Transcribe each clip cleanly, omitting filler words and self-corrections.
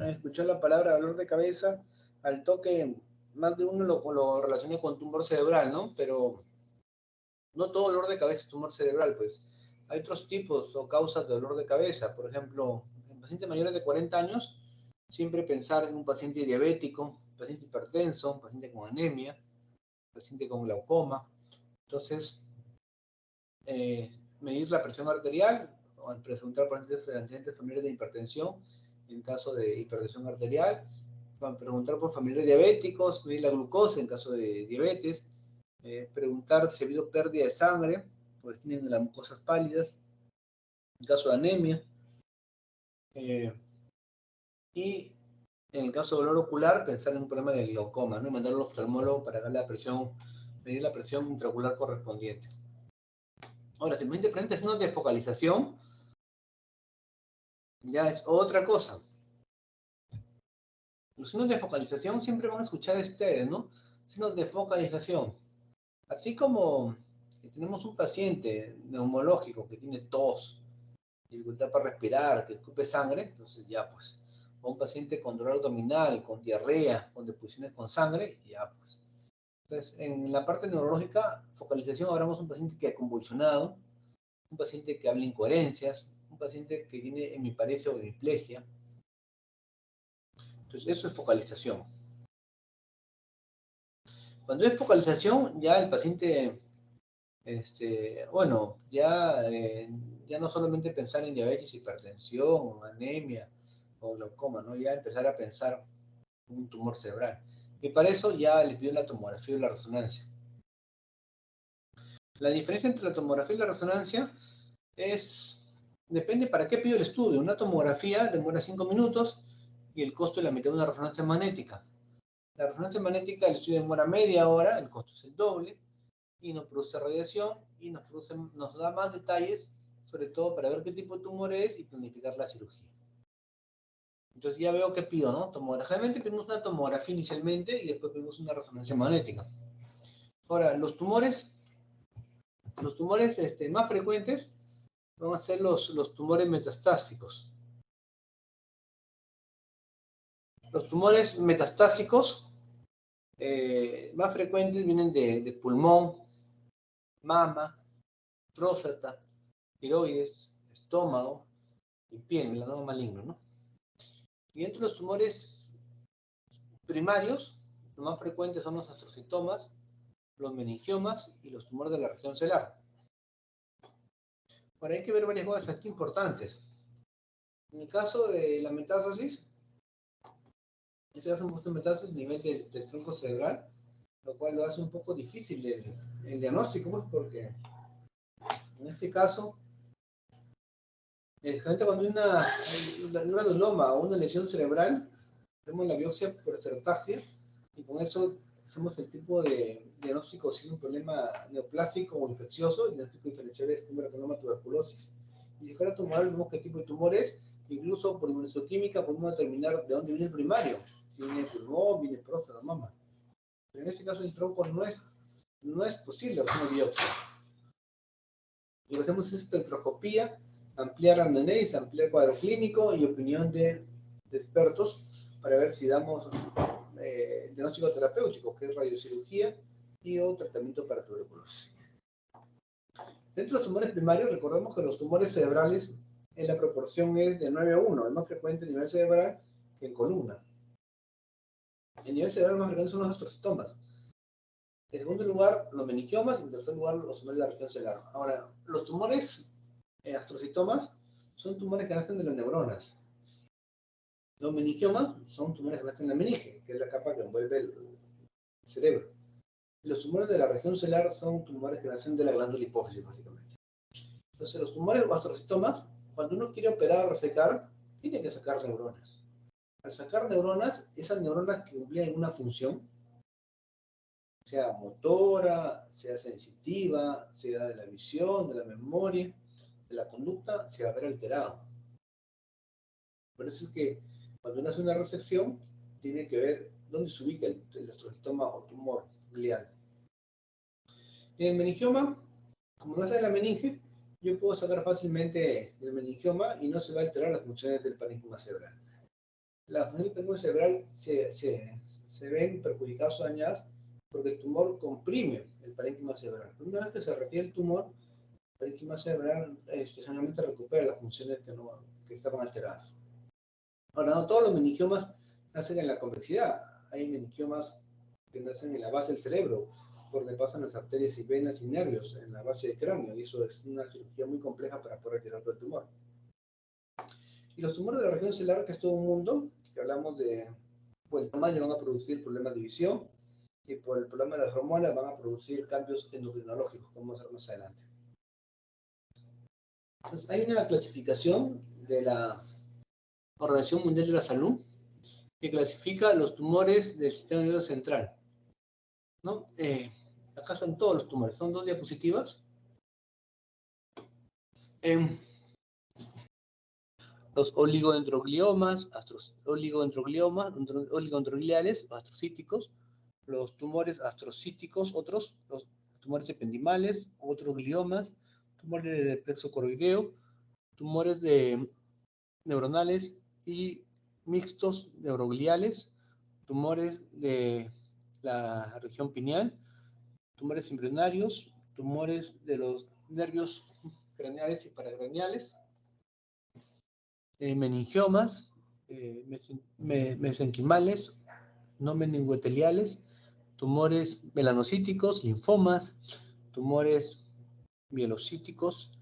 escuchar la palabra dolor de cabeza, al toque, más de uno lo relaciona con tumor cerebral, ¿no? Pero no todo dolor de cabeza es tumor cerebral, pues. Hay otros tipos o causas de dolor de cabeza. Por ejemplo, en pacientes mayores de 40 años, siempre pensar en un paciente diabético, un paciente hipertenso, un paciente con anemia, un paciente con glaucoma. Entonces, medir la presión arterial, o preguntar por antecedentes familiares de hipertensión, en caso de hipertensión arterial, preguntar por familiares diabéticos, medir la glucosa en caso de diabetes, preguntar si ha habido pérdida de sangre, pues tienen las mucosas pálidas, en caso de anemia, y en el caso de dolor ocular, pensar en un problema de glaucoma, ¿no? Y mandarlo al oftalmólogo para dar la presión, medir la presión intraocular correspondiente. Ahora, si me presenta signos de focalización, ya es otra cosa. Los signos de focalización siempre van a escuchar de ustedes, ¿no? Signos de focalización. Así como tenemos un paciente neumológico que tiene tos, dificultad para respirar, que escupe sangre, entonces ya pues, o un paciente con dolor abdominal, con diarrea, con deposiciones con sangre, ya pues. Entonces, en la parte neurológica, focalización, hablamos un paciente que ha convulsionado, un paciente que habla incoherencias, un paciente que tiene hemiparesia o hemiplegia. Entonces, eso es focalización. Cuando es focalización, ya el paciente, bueno, ya no solamente pensar en diabetes, hipertensión, anemia o glaucoma, ¿no? Ya empezar a pensar en un tumor cerebral. Y para eso ya le pido la tomografía y la resonancia. La diferencia entre la tomografía y la resonancia depende para qué pido el estudio. Una tomografía demora 5 minutos y el costo es la mitad de una resonancia magnética. La resonancia magnética, el estudio demora media hora, el costo es el doble, y nos produce radiación y nos da más detalles, sobre todo para ver qué tipo de tumor es y planificar la cirugía. Entonces ya veo qué pido, ¿no? Generalmente pedimos una tomografía inicialmente y después pedimos una resonancia magnética. Ahora, los tumores más frecuentes van a ser los tumores metastásicos. Los tumores metastásicos más frecuentes vienen de pulmón, mama, próstata, tiroides, estómago y piel, melanoma maligno, ¿no? Y entre los tumores primarios, los más frecuentes son los astrocitomas, los meningiomas y los tumores de la región celular. Ahora hay que ver varias cosas aquí importantes. En el caso de la metástasis, se hace un poco de metástasis a nivel del tronco cerebral, lo cual lo hace un poco difícil el diagnóstico, pues porque en este caso, generalmente cuando hay un granuloma o una lesión cerebral, hacemos la biopsia por esteroctaxia y con eso hacemos el tipo de diagnóstico si es un problema neoplásico o infeccioso, el diagnóstico diferencial es tumor tuberculosis. Y si fuera tumoral, vemos qué tipo de tumor es, incluso por inmunohistoquímica podemos determinar de dónde viene el primario, si viene pulmón, viene próstata, mama. Pero en este caso el tronco no es posible hacer una biopsia. Lo que hacemos es espectroscopía, ampliar anamnesis, ampliar cuadro clínico y opinión de expertos para ver si damos diagnóstico terapéutico, que es radiocirugía y o tratamiento para tuberculosis. Dentro de los tumores primarios, recordemos que los tumores cerebrales en la proporción es de 9 a 1, es más frecuente en nivel cerebral que en columna. En nivel cerebral más frecuente son los astrocitomas. En segundo lugar, los meningiomas, y en tercer lugar, los tumores de la región celular. Ahora, los tumores astrocitomas son tumores que nacen de las neuronas. Los meningiomas son tumores que nacen en la meninge, que es la capa que envuelve el cerebro. Los tumores de la región celular son tumores que nacen de la glándula hipófisis, básicamente. Entonces, los tumores o astrocitomas, cuando uno quiere operar o resecar, tiene que sacar neuronas. Al sacar neuronas, esas neuronas que cumplen una función, sea motora, sea sensitiva, sea de la visión, de la memoria, de la conducta, se va a ver alterado. Por eso es que cuando uno hace una resección, tiene que ver dónde se ubica el astrocitoma o tumor glial. En el meningioma, como no es de la meninge, yo puedo sacar fácilmente el meningioma y no se va a alterar las funciones del parénquima cerebral. la función del parénquima cerebral se ven perjudicadas o dañadas porque el tumor comprime el parénquima cerebral. Una vez que se retira el tumor, el parénquima cerebral generalmente recupera las funciones que estaban alteradas. Ahora, no todos los meningiomas nacen en la convexidad. Hay meningiomas que nacen en la base del cerebro, porque pasan las arterias y venas y nervios en la base del cráneo, y eso es una cirugía muy compleja para poder retirar todo el tumor. Y los tumores de la región celular, que es todo un mundo, que hablamos de, por el tamaño van a producir problemas de visión, y por el problema de las hormonas van a producir cambios endocrinológicos, como vamos a ver más adelante. Entonces, hay una clasificación de la Organización Mundial de la Salud que clasifica los tumores del sistema nervioso central, ¿no? Acá están todos los tumores, son 2 diapositivas. Los oligodendrogliomas, oligodendrogliales, astrocíticos, los tumores astrocíticos, los tumores ependimales, otros gliomas, tumores del plexo coroideo, tumores neuronales y mixtos neurogliales, tumores de la región pineal, tumores embrionarios, tumores de los nervios craneales y paracraneales, meningiomas, mesenquimales, no meningoeteliales, tumores melanocíticos, linfomas, tumores mielocíticos,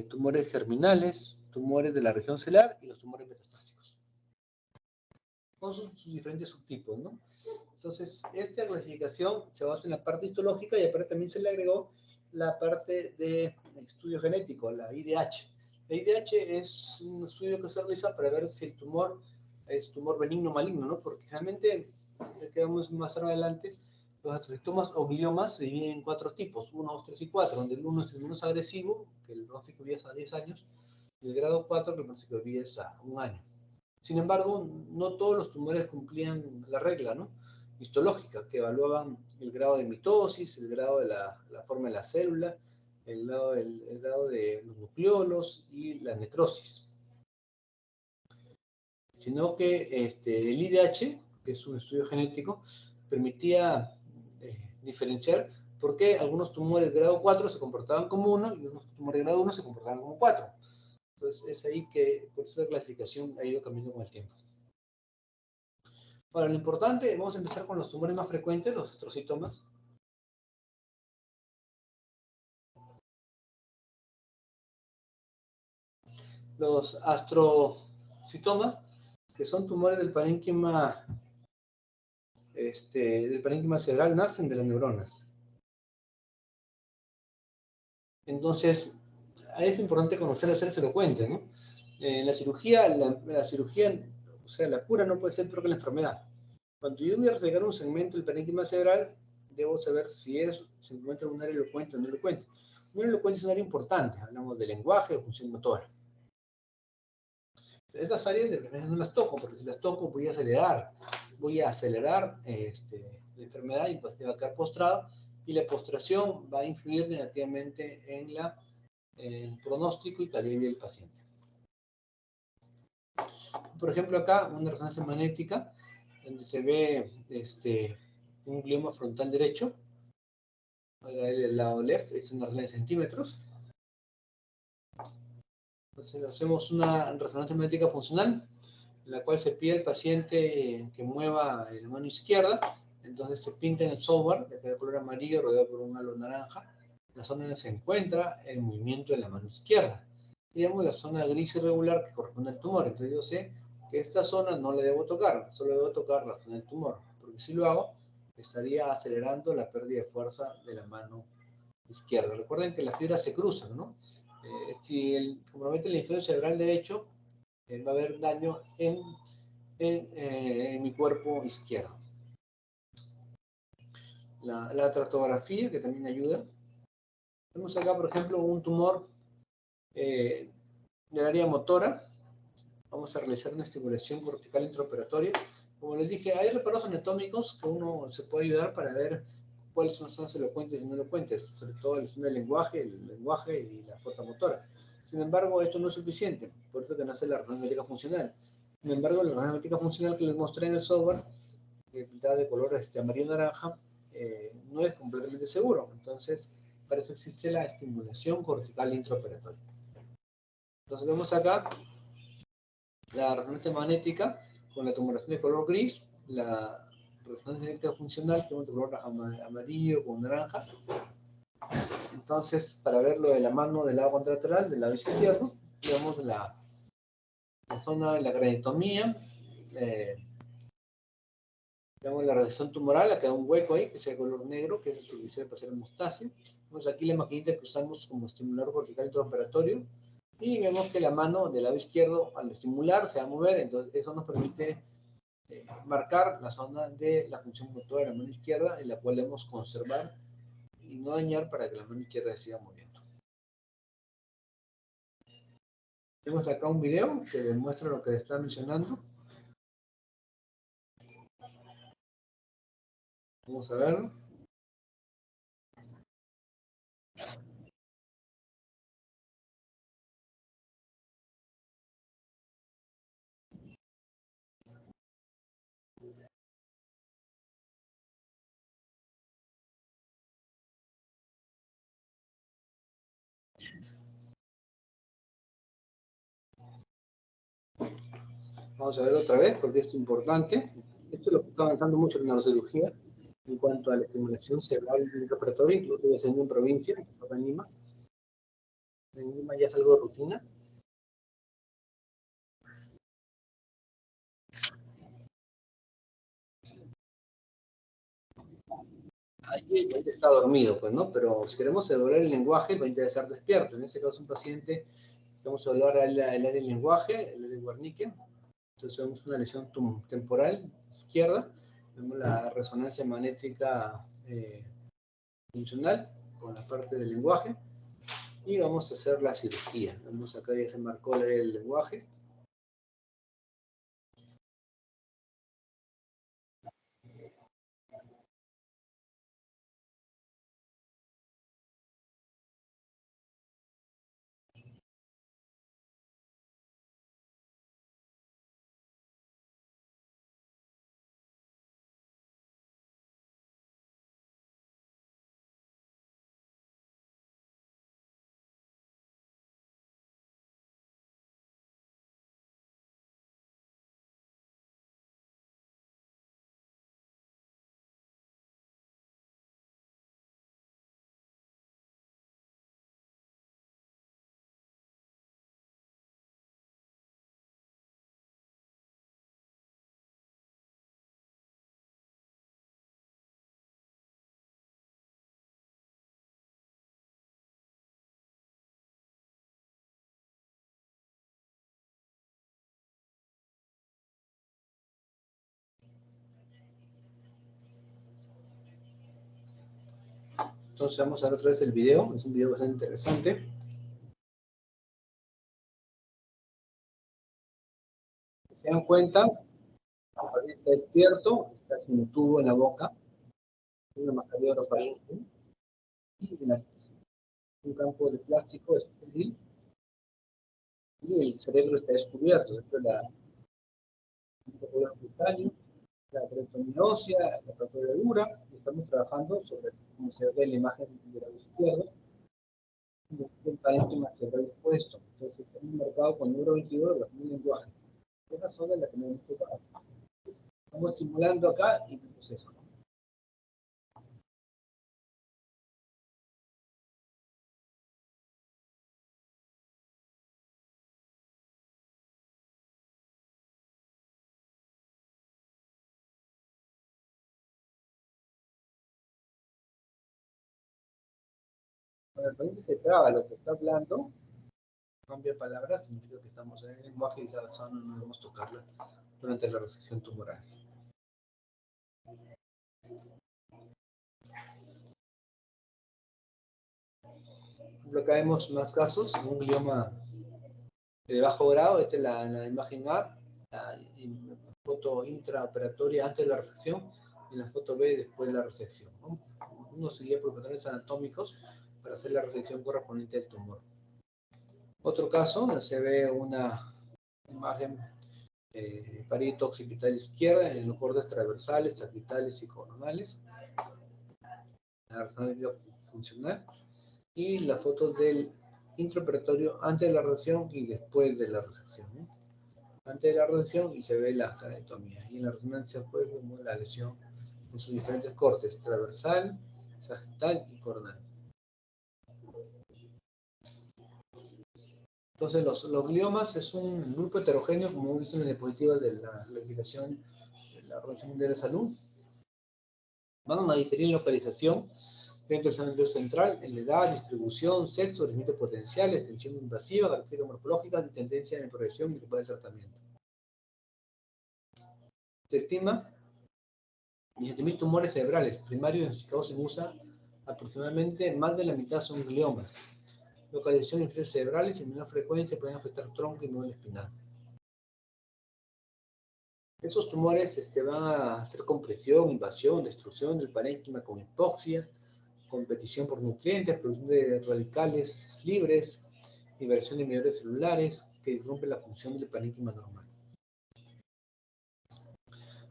tumores germinales, tumores de la región celular y los tumores metastásicos. Son sus diferentes subtipos, ¿no? Entonces, esta clasificación se basa en la parte histológica y aparte también se le agregó la parte de estudio genético, la IDH. La IDH es un estudio que se realiza para ver si el tumor es tumor benigno o maligno, ¿no? Porque realmente, que vamos más adelante, los astrocitomas o gliomas se dividen en 4 tipos, 1, 2, 3 y 4, donde el 1 es el menos agresivo, que el pronóstico de vida es a 10 años, y el grado 4, que el pronóstico de vida es a 1 año. Sin embargo, no todos los tumores cumplían la regla, ¿no? Histológica, que evaluaban el grado de mitosis, el grado de la forma de la célula, el grado de los nucleolos y la necrosis. Sino que el IDH, que es un estudio genético, permitía diferenciar por qué algunos tumores de grado 4 se comportaban como 1 y algunos tumores de grado 1 se comportaban como 4. Entonces es ahí que por esa clasificación ha ido cambiando con el tiempo. Ahora, lo importante, vamos a empezar con los tumores más frecuentes, los astrocitomas. Los astrocitomas, que son tumores del parénquima cerebral, nacen de las neuronas. Entonces, es importante conocer el ser elocuente, ¿no? La cirugía, o sea, la cura no puede ser peor que la enfermedad. Cuando yo voy a resecar un segmento del parénquima cerebral, debo saber si se encuentra un área elocuente o no elocuente. Un área elocuente es un área importante, hablamos de lenguaje o función motora. Esas áreas de preferencia no las toco, porque si las toco voy a acelerar la enfermedad y pues te va a quedar postrado, y la postración va a influir negativamente en el pronóstico y calidad del paciente. Por ejemplo, acá una resonancia magnética donde se ve un glioma frontal derecho, el lado left, es una regla de centímetros. Entonces hacemos una resonancia magnética funcional, en la cual se pide al paciente que mueva la mano izquierda. Entonces se pinta en el software, de color amarillo, rodeado por un halo naranja, la zona donde se encuentra el movimiento de la mano izquierda. Digamos la zona gris irregular que corresponde al tumor. Entonces yo sé que esta zona no la debo tocar, solo debo tocar la zona del tumor, porque si lo hago, estaría acelerando la pérdida de fuerza de la mano izquierda. Recuerden que las fibras se cruzan, ¿no? Si compromete el hemisferio cerebral derecho, va a haber daño en mi cuerpo izquierdo. La tractografía, que también ayuda. Tenemos acá, por ejemplo, un tumor del área motora. Vamos a realizar una estimulación cortical intraoperatoria. Como les dije, hay reparos anatómicos que uno se puede ayudar para ver cuáles son las zonas elocuentes y no elocuentes, sobre todo la zona del lenguaje, el lenguaje y la fuerza motora. Sin embargo, esto no es suficiente, por eso que nace la resonancia magnética funcional. Sin embargo, la analítica funcional que les mostré en el software, pintada de color amarillo-naranja, no es completamente seguro. Entonces, para eso existe la estimulación cortical intraoperatoria. Entonces vemos acá la resonancia magnética con la tumoración de color gris, la resonancia magnética funcional que es de color amarillo con naranja. Entonces, para verlo de la mano del lado contralateral, del lado izquierdo, vemos la zona de la granitomía, vemos la radiación tumoral, acá hay un hueco ahí, que es el color negro, que es el que utiliza para hacer hemostasia. Vemos aquí la maquinita que usamos como estimulador cortical intraoperatorio, y vemos que la mano del lado izquierdo, al estimular, se va a mover, entonces eso nos permite marcar la zona de la función motora de la mano izquierda, en la cual debemos conservar y no dañar para que la mano izquierda se siga moviendo. Tenemos acá un video que demuestra lo que les estaba mencionando. Vamos a verlo. Vamos a verlo otra vez porque es importante. Esto es lo que está avanzando mucho en la neurocirugía en cuanto a la estimulación cerebral intraoperatoria, incluso estoy haciendo en provincia, en Lima. En Lima ya es algo de rutina. Ahí está dormido, pues, ¿no? Pero si queremos evaluar el lenguaje, va a interesar despierto. En este caso, un paciente, vamos a evaluar el área del lenguaje, el área de Wernicke. Entonces, vemos una lesión temporal izquierda, vemos la resonancia magnética funcional con la parte del lenguaje, y vamos a hacer la cirugía. Vemos acá ya se marcó el lenguaje. Entonces vamos a ver otra vez el video, es un video bastante interesante. Se dan cuenta, el paciente está despierto, está sin un tubo en la boca, una mascarilla orofaringe, y un campo de plástico estéril, y el cerebro está descubierto dentro de la cutaneo, la tractomía ósea, la fractura dura, y estamos trabajando sobre, como se ve en la imagen del lado izquierdo, el parénquima cerebral expuesto. Entonces, hemos marcado con número 22 de el lenguaje. Esa zona es la que no hemos tocado. Estamos estimulando acá y vemos eso. Cuando el paciente se traba lo que está hablando, cambia palabras, significa que estamos en el lenguaje y esa zona no debemos tocarla durante la resección tumoral. Acá vemos más casos, un glioma de bajo grado. Esta es la imagen A, la foto intraoperatoria antes de la resección, y la foto B después de la resección, ¿no? Uno seguía por patrones anatómicos para hacer la resección correspondiente al tumor. Otro caso, se ve una imagen parieto occipital izquierda en los bordes transversales, sagittales y coronales. La resonancia funcional. Y las fotos del intraoperatorio antes de la resección y después de la resección, ¿no? Antes de la resección y se ve la canetomía. Y en la resonancia pues vemos la lesión en sus diferentes cortes, transversal, sagital y coronal. Entonces los gliomas es un grupo heterogéneo, como dicen en las diapositivas de la legislación de la Organización Mundial de Salud. Van a diferir en localización dentro del cerebro central, en la edad, distribución, sexo, límites potenciales, extensión invasiva, características morfológicas y tendencia en progresión y tipo de tratamiento. Se estima 17.000 tumores cerebrales primarios diagnosticados en USA, aproximadamente más de la mitad son gliomas. Localización en fibras cerebrales y menor frecuencia pueden afectar tronco y médula espinal. Esos tumores van a hacer compresión, invasión, destrucción del parénquima con hipoxia, competición por nutrientes, producción de radicales libres, liberación de inhibidores celulares que disrumpen la función del parénquima normal.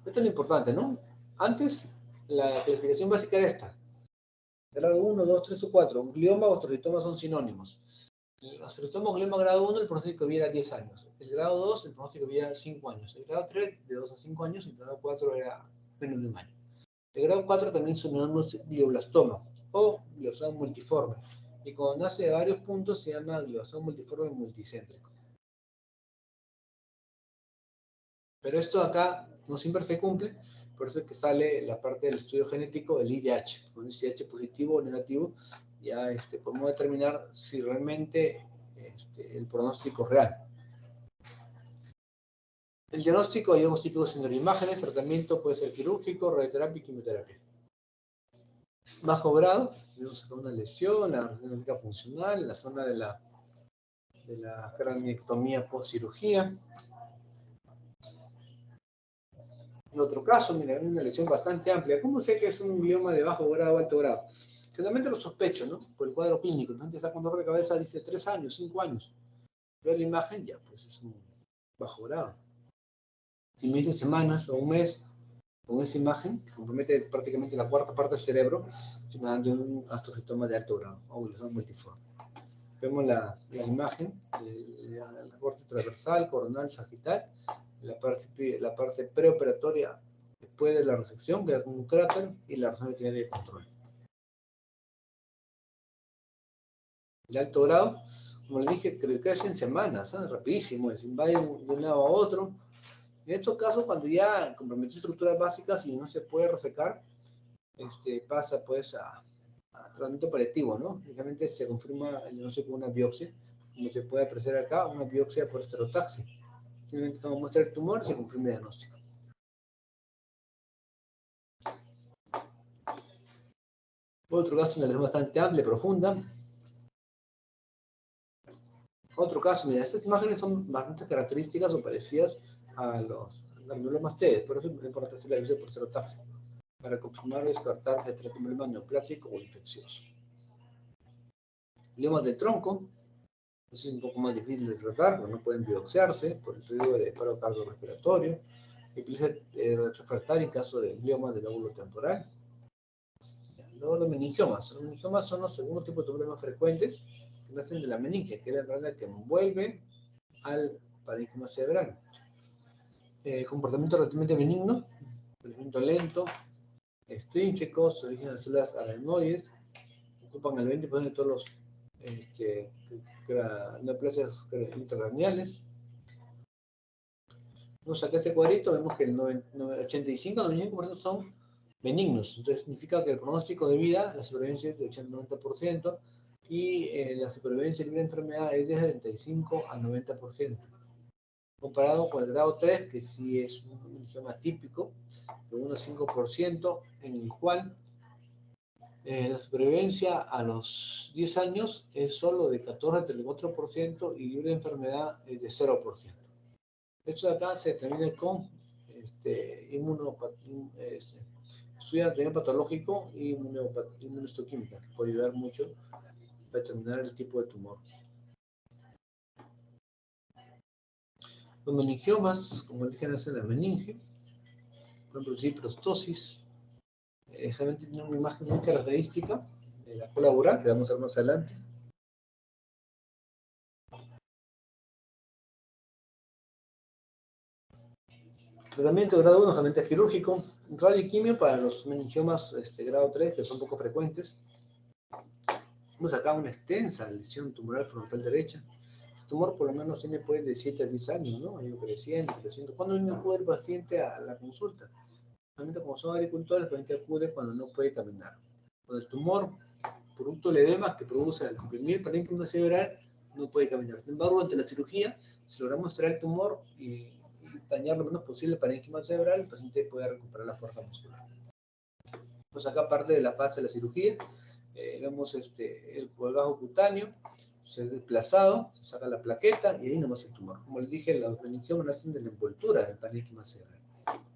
Esto es lo importante, ¿no? Antes, la clasificación básica era esta. Grado 1, 2, 3 o 4. Un glioma o osteoblastoma son sinónimos. El osteoblastoma o glioma grado 1, el pronóstico de vida era 10 años. El grado 2, el pronóstico de vida era 5 años. El grado 3, de 2 a 5 años. El grado 4 era menos de un año. El grado 4 también son llamados glioblastoma o glioblastoma multiforme. Y cuando nace de varios puntos se llama glioblastoma multiforme multicéntrico. Pero esto acá no siempre se cumple, por eso es que sale la parte del estudio genético del IDH. Con IDH positivo o negativo, ya podemos determinar si realmente el pronóstico es real. El diagnóstico, digamos, típicos en neuroimágenes, tratamiento puede ser quirúrgico, radioterapia y quimioterapia. Bajo grado, vemos acá una lesión, la resonancia funcional, en la zona de la craniectomía post-cirugía. En otro caso, mira, una lesión bastante amplia. ¿Cómo sé que es un glioma de bajo grado o alto grado? Generalmente lo sospecho, ¿no? Por el cuadro clínico. La gente saca un dolor de cabeza, dice 3 años, 5 años. Veo la imagen, ya, pues es un bajo grado. Si me dice semanas o un mes con esa imagen, que compromete prácticamente la cuarta parte del cerebro, estoy hablando de un astrocitoma de alto grado, o glioblastoma multiforme. Vemos la imagen, la corte transversal, coronal, sagital, la parte preoperatoria después de la resección, queda con un cráter y la razón veterinaria de control. El alto grado, como les dije, crece en semanas, rapidísimo, se invade de un lado a otro. En estos casos, cuando ya comprometió estructuras básicas y no se puede resecar, pasa pues a tratamiento paliativo, ¿no? Finalmente se confirma el diagnóstico con una biopsia, como se puede apreciar acá, una biopsia por esterotaxia. Simplemente cuando muestra el tumor se confirma el diagnóstico. Otro caso, una lesión bastante amplia, profunda. Otro caso, mira, estas imágenes son bastante características o parecidas a los granulomas T, por eso es importante hacer la biopsia por esterotaxia, para confirmar o descartar que trata un problema neoplásico o infeccioso. Gliomas del tronco, es un poco más difícil de tratar, porque no pueden biopsiarse por el riesgo de paro cardiorrespiratorio. Eclipse refractaria en caso de glioma del lóbulo temporal. Luego los meningiomas. Los meningiomas son los segundos tipos de tumores más frecuentes que nacen de la meninge, que es la enfermedad que envuelve al parénquima cerebral. Comportamiento relativamente benigno, crecimiento lento, extrínsecos, se originan en células adenoides, ocupan el 20% de todos los neoplasias intracraneales. Vamos acá ese cuadrito, vemos que el 85-95% son benignos. Entonces significa que el pronóstico de vida, la supervivencia es de 80-90% y la supervivencia libre de enfermedad es de 75 a 90%. Comparado con el grado 3, que sí es un linfoma típico, de 1 a 5%, en el cual la supervivencia a los 10 años es solo de 14 a 34% y libre de enfermedad es de 0%. Esto de acá se determina con estudio de anatomía patológico y inmunohistoquímica, que puede ayudar mucho para determinar el tipo de tumor. Los meningiomas, como dije, nacen de la meninge, pueden producir prostosis, generalmente tienen una imagen muy característica de la cola oral, que vamos a ver más adelante. Tratamiento grado 1, generalmente quirúrgico. Radioquimio para los meningiomas grado 3, que son poco frecuentes. Vemos acá una extensa lesión tumoral frontal derecha. El tumor por lo menos tiene pues de 7 a 10 años, ¿no? Ha ido creciendo, creciendo. ¿Cuándo viene el paciente a la consulta? Realmente como son agricultores, el paciente acude cuando no puede caminar. Cuando el tumor, producto del edema que produce el comprimir el parénquima cerebral, no puede caminar. Sin embargo, ante la cirugía, si logramos extraer el tumor y dañar lo menos posible el parénquima cerebral, el paciente puede recuperar la fuerza muscular. Pues acá parte de la fase de la cirugía, vemos el colgajo cutáneo, se ha desplazado, se saca la plaqueta y ahí nomás el tumor. Como les dije, los meningiomas nacen de la envoltura del parénquima cerebral.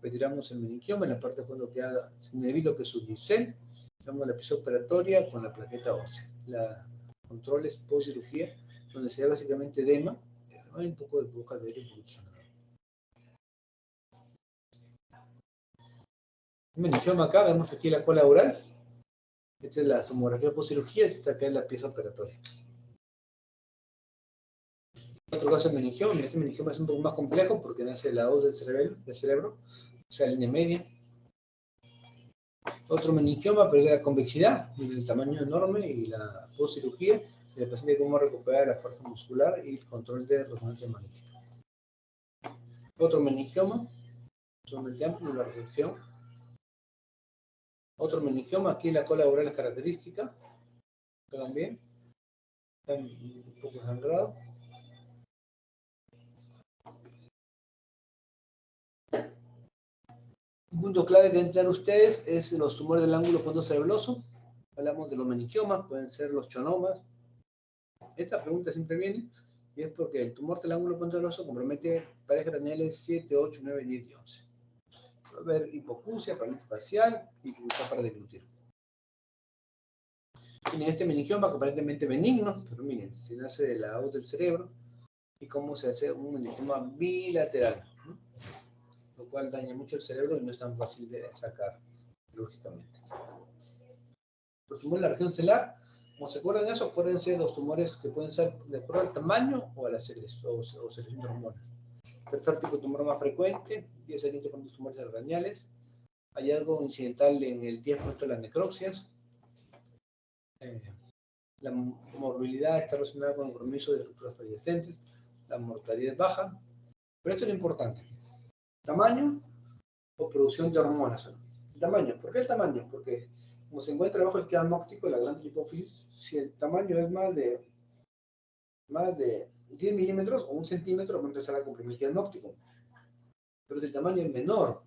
Retiramos el meningioma, en la parte de fondo queda debido que es un gisel, damos la pieza operatoria con la plaqueta ósea. La control es post cirugía, donde se da básicamente edema, hay un poco de boca de aire evolucionado. Un meningioma acá, vemos aquí la cola oral. Esta es la tomografía post cirugía, esta acá es la pieza operatoria. En otro caso el meningioma, este meningioma es un poco más complejo porque nace del lado del cerebro, o sea, línea media. Otro meningioma, pero es la convexidad, el tamaño enorme y la post-cirugía, y el paciente cómo recuperar la fuerza muscular y el control de resonancia magnética. Otro meningioma, sumamente amplio, la resección. Otro meningioma, aquí la cola oral es característica, también, está un poco sangrado. Un punto clave que deben tener ustedes es los tumores del ángulo pontocerebroso. Hablamos de los meningiomas, pueden ser los chonomas. Esta pregunta siempre viene, y es porque el tumor del ángulo pontocerebroso compromete parejas craneales 7, 8, 9, 10 y 11. Puede haber hipoacusia, parálisis facial y dificultad para deglutir. Tienen este meningioma que aparentemente benigno, pero miren, se nace de la voz del cerebro y cómo se hace un meningioma bilateral, ¿no? Lo cual daña mucho el cerebro y no es tan fácil de sacar quirúrgicamente. Los tumores de la región celular, como se acuerdan de eso, pueden ser los tumores que pueden ser de acuerdo al tamaño o a la secreción de hormonas. Tercer tipo de tumor más frecuente, 10 a 15% de tumores craneales. Hay algo incidental en el 10% de las necropsias. La morbilidad está relacionada con el compromiso de estructuras adyacentes. La mortalidad es baja. Pero esto es lo importante. Tamaño o producción de hormonas. El tamaño. ¿Por qué el tamaño? Porque como se encuentra bajo el canal óptico, la glándula hipófisis, si el tamaño es más de 10 milímetros o 1 centímetro, va a empezar a comprimir el canal óptico. Pero si el tamaño es menor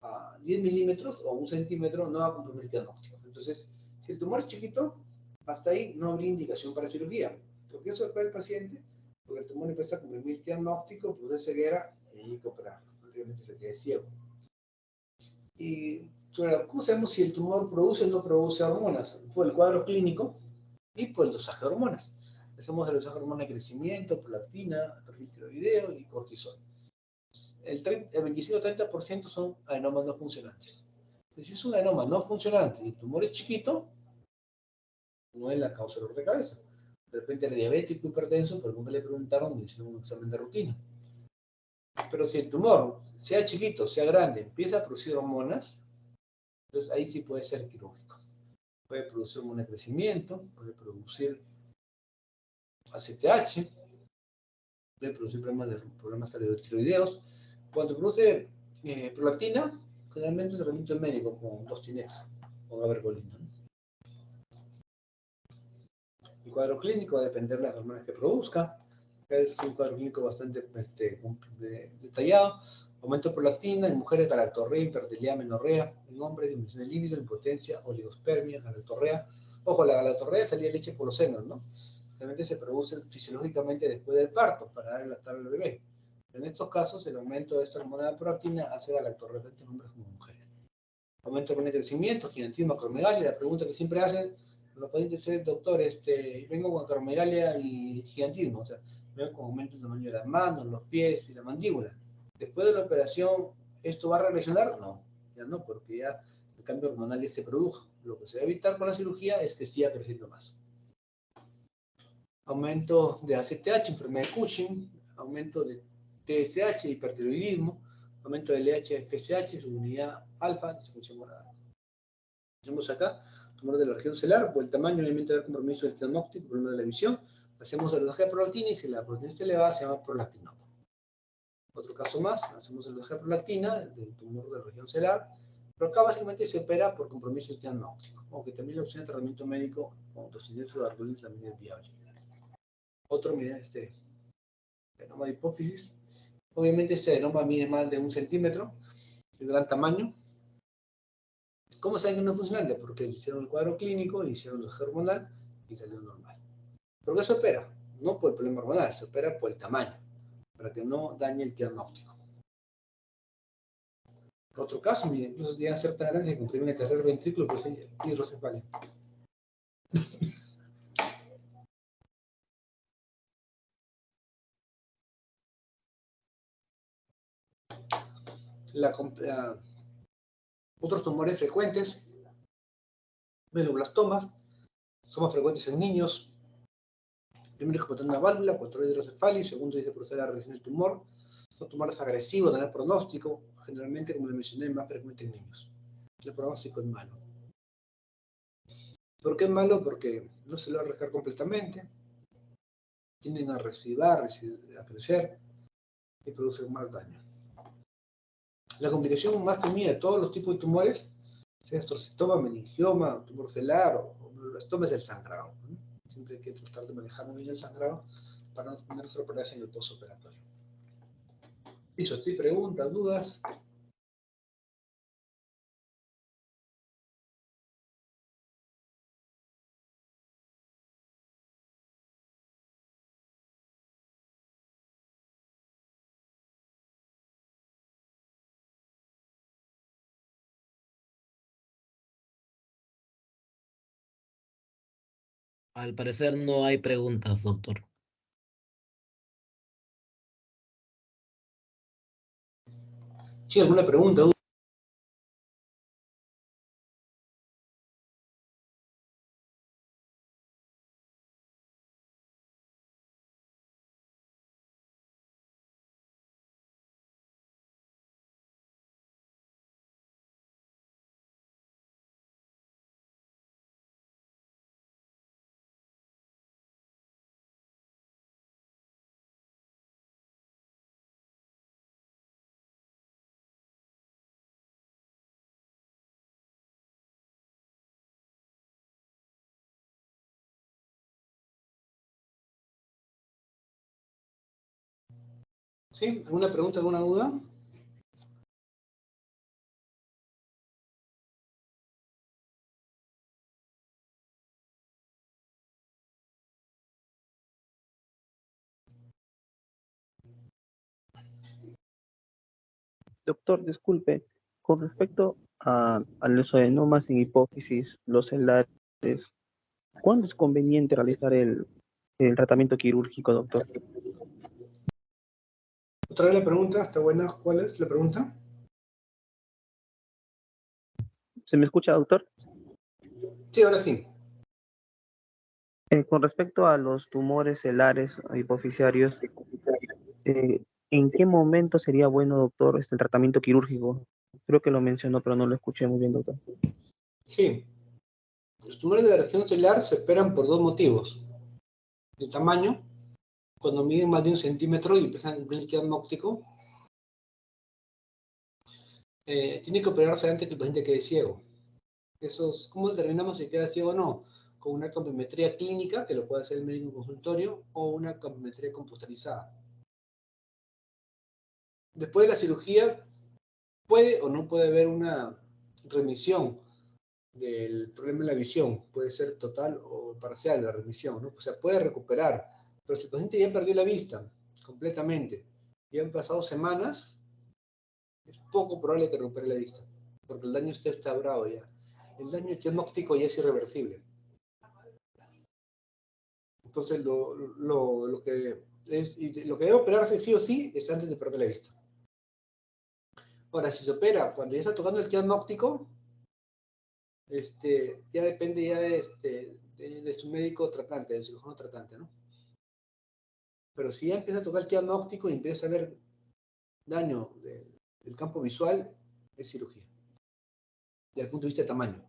a 10 milímetros o 1 centímetro, no va a comprimir el canal óptico. Entonces, si el tumor es chiquito, hasta ahí no habría indicación para cirugía. ¿Por qué eso después el paciente? Porque el tumor empieza a comprimir el canal óptico, produce ceguera y hay que operar. Prácticamente se queda ciego. Y ¿cómo sabemos si el tumor produce o no produce hormonas? Por el cuadro clínico y por el dosaje de hormonas. Hacemos el dosaje de hormona de crecimiento, prolactina, perfil tiroideo y cortisol. El 25-30% son adenomas no funcionantes. Si es un adenoma no funcionante y el tumor es chiquito, no es la causa del dolor de cabeza. De repente era diabético, hipertenso, pero nunca le preguntaron ni hicieron un examen de rutina. Pero si el tumor, sea chiquito, sea grande, empieza a producir hormonas, entonces ahí sí puede ser quirúrgico. Puede producir hormona de crecimiento, puede producir ACTH, puede producir problemas tiroideos. Cuando produce prolactina, generalmente se remite al médico con Dostinex o gabergolina. El cuadro clínico va a depender de las hormonas que produzca. Acá es un cuadro clínico bastante detallado. Aumento de prolactina en mujeres, galactorrea, infertilidad, menorrea. En hombres, disminución de líbido, impotencia, oligospermia, galactorrea. Ojo, la galactorrea salía de leche por los senos, ¿no? Realmente se produce fisiológicamente después del parto para dar el lactar al bebé. En estos casos, el aumento de esta hormona de prolactina hace galactorrea tanto en hombres como en mujeres. Aumento con el crecimiento, gigantismo, acromegalia. La pregunta que siempre hacen, Los pacientes dicen, doctor, vengo con acromegalia y gigantismo, o sea, vengo con aumento del tamaño de las manos, los pies y la mandíbula. Después de la operación, ¿esto va a regresionar? No, ya no, porque ya el cambio hormonal ya se produjo. Lo que se va a evitar con la cirugía es que siga creciendo más. Aumento de ACTH, enfermedad de Cushing, aumento de TSH, hipertiroidismo, aumento del LH-FSH, su unidad alfa, disfunción moral. Tenemos acá tumor de la región celular, por el tamaño obviamente da compromiso del diagnóstico, problema de la visión. Hacemos el dosaje de prolactina y si la prolactina está elevada se llama prolactinoma. Otro caso más, hacemos el dosaje de prolactina del tumor de la región celular, pero acá básicamente se opera por compromiso del diagnóstico, aunque también la opción de tratamiento médico con tocineto de arcoíris también es viable. Otro, miren, adenoma de hipófisis. Obviamente este adenoma mide más de 1 centímetro, de gran tamaño. ¿Cómo saben que no es funcionante? Porque hicieron el cuadro clínico, hicieron el dosaje hormonal y salió normal. ¿Por qué se opera? No por el problema hormonal, se opera por el tamaño, para que no dañe el diagnóstico. Otro caso, miren, incluso llegan a ser tan grandes que comprimen el tercer ventrículo, pues hay hidrocefalia. Otros tumores frecuentes, meduloblastoma, son más frecuentes en niños. Primero es una válvula, control de hidrocefalia, y segundo dice proceder a la revisión del tumor. Son tumores agresivos, dan el pronóstico, generalmente, como les mencioné, más frecuente en niños. El pronóstico es malo. ¿Por qué es malo? Porque no se logra arreglar completamente, tienden a recibar, a crecer y producen más daño. La complicación más temida de todos los tipos de tumores, sea astrocitoma, meningioma, tumor celular o meduloblastoma, es el sangrado. Siempre hay que tratar de manejar muy bien el sangrado para no tener sorpresas en el postoperatorio. Dicho, ¿sí? ¿Preguntas, dudas? Al parecer no hay preguntas, doctor. ¿Sí? ¿Alguna pregunta, duda? ¿Sí? ¿Alguna pregunta, alguna duda? Doctor, disculpe, con respecto al uso de adenoma en hipófisis, los celulares, ¿cuándo es conveniente realizar el tratamiento quirúrgico, doctor? Otra vez la pregunta, está buena. ¿Cuál es la pregunta? ¿Se me escucha, doctor? Sí, ahora sí. Con respecto a los tumores celares hipofisiarios, ¿en qué momento sería bueno, doctor, el tratamiento quirúrgico? Creo que lo mencionó, pero no lo escuché muy bien, doctor. Sí. Los tumores de la región celular se operan por dos motivos. El tamaño, cuando miden más de 1 centímetro y empiezan a cumplir el diagnóstico, tiene que operarse antes que el paciente quede ciego. ¿Cómo determinamos si queda ciego o no? Con una campimetría clínica, que lo puede hacer el médico en consultorio, o una campimetría computarizada. Después de la cirugía, puede o no puede haber una remisión del problema de la visión. Puede ser total o parcial la remisión, ¿no? O sea, puede recuperar. Pero si el paciente ya perdió la vista completamente y han pasado semanas, es poco probable que recupere la vista, porque el daño está bravo ya. El daño diagnóstico ya es irreversible. Entonces, lo que debe operarse sí o sí es antes de perder la vista. Ahora, si se opera cuando ya está tocando el quiasma óptico, ya depende ya de su médico tratante, del cirujano tratante, ¿no? Pero si ya empieza a tocar el quiasma óptico y empieza a haber daño del campo visual, es cirugía, desde el punto de vista de tamaño.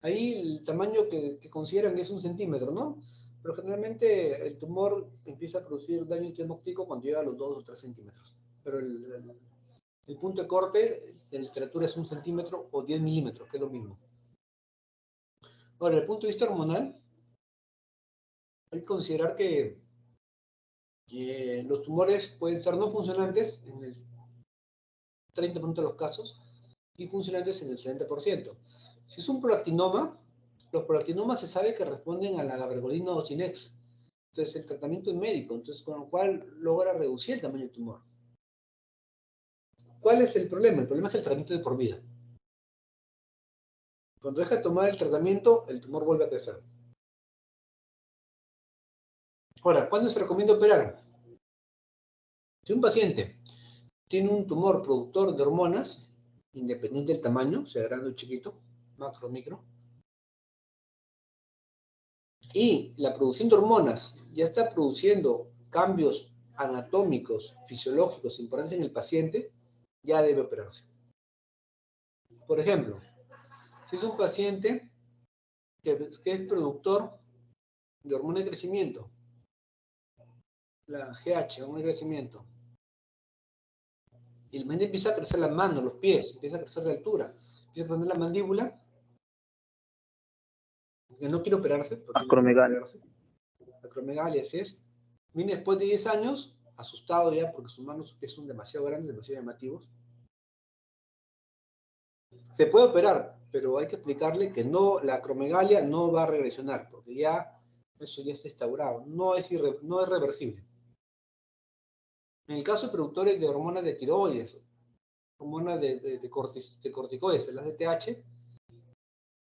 Ahí el tamaño que consideran es 1 centímetro, ¿no? Pero generalmente el tumor empieza a producir daño del quiasma óptico cuando llega a los 2 o 3 centímetros. Pero el punto de corte de la literatura es 1 centímetro o 10 milímetros, que es lo mismo. Ahora, desde el punto de vista hormonal, hay que considerar que los tumores pueden ser no funcionantes en el 30% de los casos y funcionantes en el 70%. Si es un prolactinoma, los prolactinomas se sabe que responden a la gabergolina o Cinex. Entonces, el tratamiento es médico, entonces, con lo cual logra reducir el tamaño del tumor. ¿Cuál es el problema? El problema es que el tratamiento es de por vida. Cuando deja de tomar el tratamiento, el tumor vuelve a crecer. Ahora, ¿cuándo se recomienda operar? Si un paciente tiene un tumor productor de hormonas, independiente del tamaño, sea grande o chiquito, macro o micro, y la producción de hormonas ya está produciendo cambios anatómicos, fisiológicos importantes en el paciente, ya debe operarse. Por ejemplo, si es un paciente que es productor de hormona de crecimiento, la GH, hormona de crecimiento, y el paciente empieza a crecer las manos, los pies, empieza a crecer de altura, empieza a tener la mandíbula, que no quiere operarse, porque no quiere operarse, acromegalia, así es, viene después de 10 años, asustado ya porque sus manos y sus pies son demasiado grandes, demasiado llamativos. Se puede operar, pero hay que explicarle que no, la acromegalia no va a regresionar, porque ya eso ya está instaurado, no es reversible. En el caso de productores de hormonas de tiroides, hormonas de corticoides, las DTH,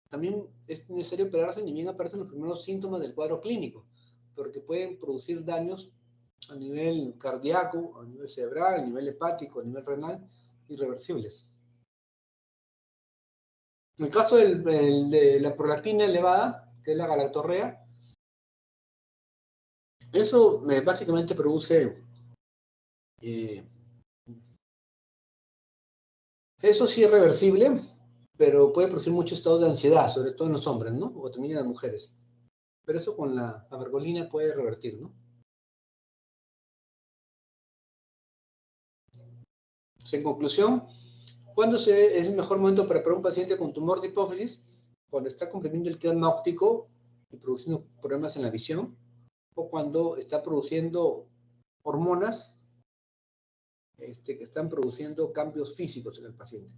también es necesario operarse ni bien aparecen los primeros síntomas del cuadro clínico, porque pueden producir daños a nivel cardíaco, a nivel cerebral, a nivel hepático, a nivel renal, irreversibles. En el caso de la prolactina elevada, que es la galactorrea, eso básicamente produce, eso sí es reversible, pero puede producir muchos estados de ansiedad, sobre todo en los hombres, ¿no? O también en las mujeres. Pero eso con la avergolina puede revertir, ¿no? En conclusión, ¿cuándo es el mejor momento para operar un paciente con tumor de hipófisis? Cuando está comprimiendo el quiasma óptico y produciendo problemas en la visión, o cuando está produciendo hormonas que están produciendo cambios físicos en el paciente.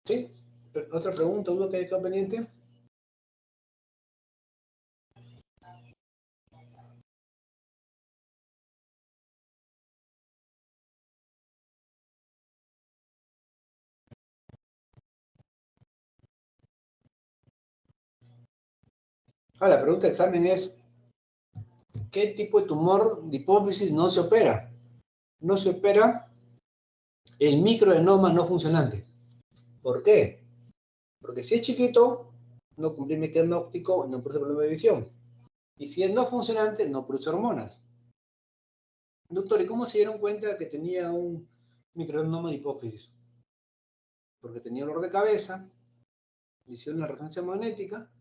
¿Sí? ¿Otra pregunta, duda que haya quedado pendiente? La pregunta de examen es, ¿qué tipo de tumor de hipófisis no se opera? No se opera el microadenoma no funcionante. ¿Por qué? Porque si es chiquito, no comprime quiasma óptico, no produce problema de visión. Y si es no funcionante, no produce hormonas. Doctor, ¿y cómo se dieron cuenta que tenía un microadenoma de hipófisis? Porque tenía dolor de cabeza, hicieron una resonancia magnética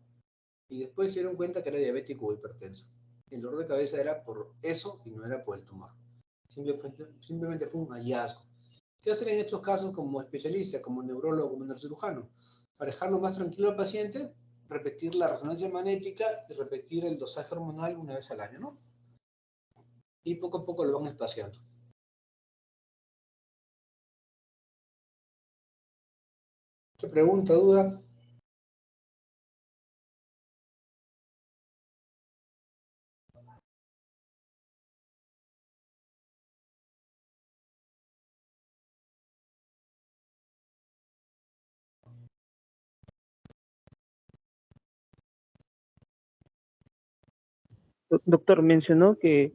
y después se dieron cuenta que era diabético o hipertenso. El dolor de cabeza era por eso y no era por el tumor. Simplemente fue un hallazgo. ¿Qué hacer en estos casos como especialista, como neurólogo, como neurocirujano? Para dejarlo más tranquilo al paciente, repetir la resonancia magnética y repetir el dosaje hormonal una vez al año, ¿no? Y poco a poco lo van espaciando. ¿Qué pregunta, duda? Doctor, mencionó que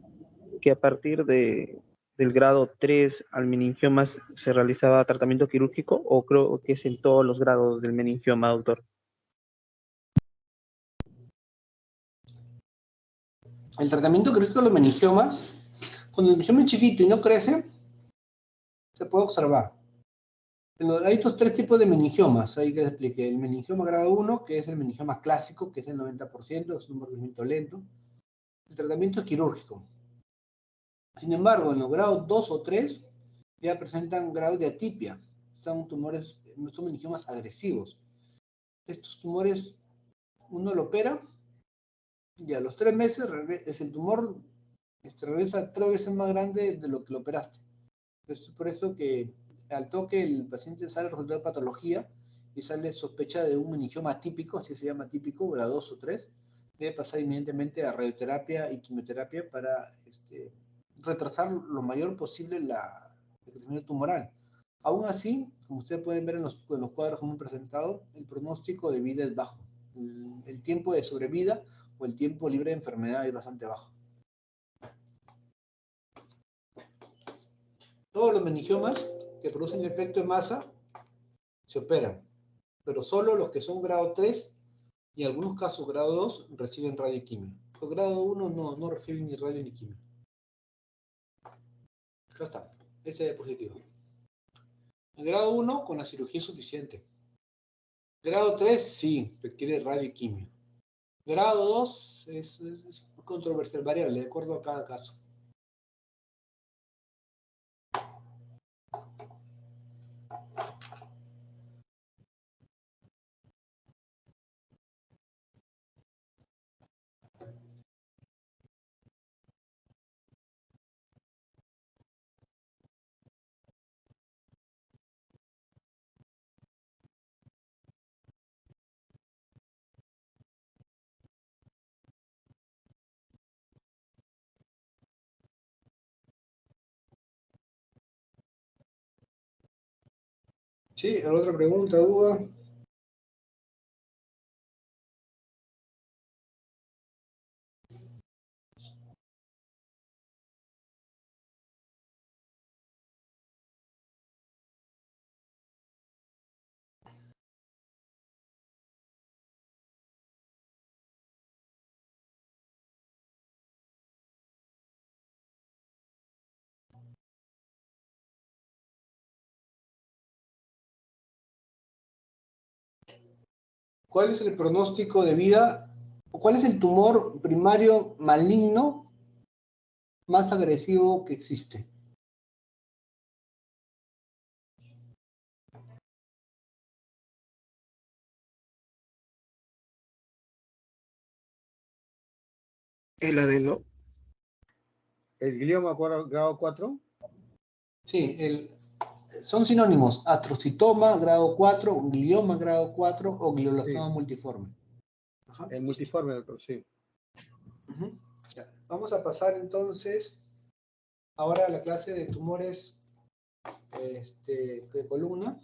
a partir del grado 3 al meningioma se realizaba tratamiento quirúrgico, o creo que es en todos los grados del meningioma, doctor. El tratamiento quirúrgico de los meningiomas, cuando el meningioma es chiquito y no crece, se puede observar. Hay estos tres tipos de meningiomas, ahí que les expliqué. El meningioma grado 1, que es el meningioma clásico, que es el 90%, es un crecimiento lento. El tratamiento es quirúrgico. Sin embargo, en los grados 2 o 3 ya presentan grados de atipia. Son tumores, son meningiomas agresivos. Estos tumores, uno lo opera y a los 3 meses es el tumor regresa 3 veces más grande de lo que lo operaste. Es por eso que al toque el paciente sale el resultado de patología y sale sospecha de un meningioma atípico, así se llama típico, grado 2 o 3, debe pasar inmediatamente a radioterapia y quimioterapia para retrasar lo mayor posible el crecimiento tumoral. Aún así, como ustedes pueden ver en los cuadros que hemos presentado, el pronóstico de vida es bajo. El tiempo de sobrevida o el tiempo libre de enfermedad es bastante bajo. Todos los meningiomas que producen efecto en masa se operan, pero solo los que son grado 3 y en algunos casos grado 2 reciben radioquimio. Los grado 1 no reciben ni radio ni quimio. Ya está, ese es positivo. El grado 1 con la cirugía es suficiente. Grado 3 sí, requiere radio y quimio. Grado 2 es controversial, variable, de acuerdo a cada caso. Sí, otra pregunta, Hugo. ¿Cuál es el pronóstico de vida? ¿Cuál es el tumor primario maligno más agresivo que existe? El adeno. ¿El glioma grado 4? Sí, son sinónimos: astrocitoma grado 4, glioma grado 4 o glioblastoma Sí. multiforme. Ajá. El multiforme, doctor, sí. Ya. Vamos a pasar entonces ahora a la clase de tumores de columna.